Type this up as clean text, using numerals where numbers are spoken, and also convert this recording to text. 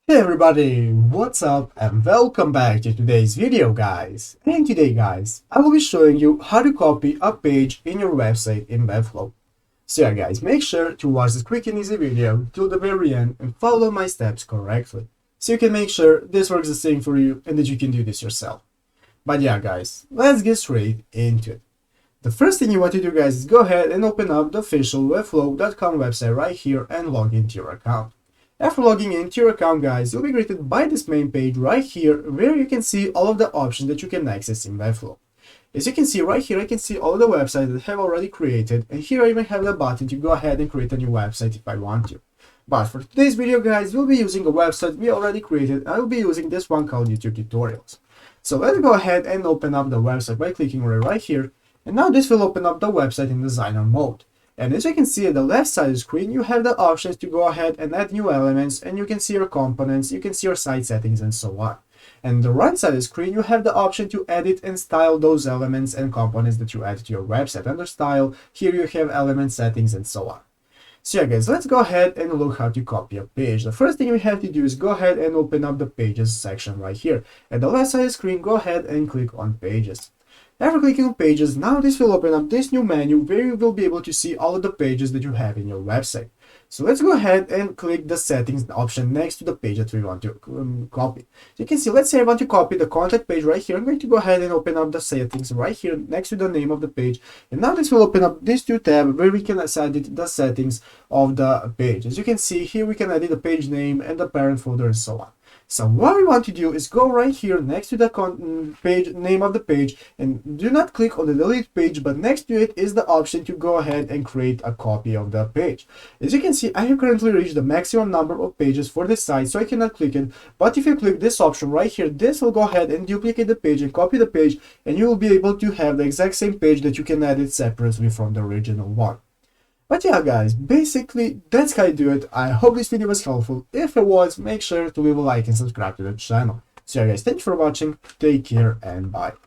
Hey everybody, what's up and welcome back to today's video guys. And today guys, I will be showing you how to copy a page in your website in Webflow. So yeah guys, make sure to watch this quick and easy video till the very end and follow my steps correctly. So you can make sure this works the same for you and that you can do this yourself. But yeah guys, let's get straight into it. The first thing you want to do guys is go ahead and open up the official webflow.com website right here and log into your account. After logging into your account guys, you'll be greeted by this main page right here where you can see all of the options that you can access in Webflow. As you can see right here, I can see all of the websites that I have already created, and here I even have the button to go ahead and create a new website if I want to. But for today's video guys, we'll be using a website we already created, and I'll be using this one called YouTube Tutorials. So let's go ahead and open up the website by clicking right here, and now this will open up the website in designer mode. And as you can see at the left side of the screen, you have the options to go ahead and add new elements, and you can see your components, you can see your site settings and so on. And the right side of the screen, you have the option to edit and style those elements and components that you add to your website. Under style, here you have element settings and so on. So yeah guys, let's go ahead and look how to copy a page. The first thing we have to do is go ahead and open up the pages section right here. At the left side of the screen, go ahead and click on pages. After clicking on pages, now this will open up this new menu where you will be able to see all of the pages that you have in your website. So let's go ahead and click the settings option next to the page that we want to copy. So you can see, let's say I want to copy the contact page right here. I'm going to go ahead and open up the settings right here next to the name of the page. And now this will open up this new tab where we can edit the settings of the page. As you can see here, we can edit the page name and the parent folder and so on. So what we want to do is go right here next to the page name of the page, and do not click on the delete page, but next to it is the option to go ahead and create a copy of the page. As you can see, I have currently reached the maximum number of pages for this site, so I cannot click it. But if you click this option right here, this will go ahead and duplicate the page and copy the page, and you will be able to have the exact same page that you can edit separately from the original one. But yeah guys, basically that's how you do it. I hope this video was helpful. If it was, make sure to leave a like and subscribe to the channel. So yeah guys, thank you for watching, take care and bye.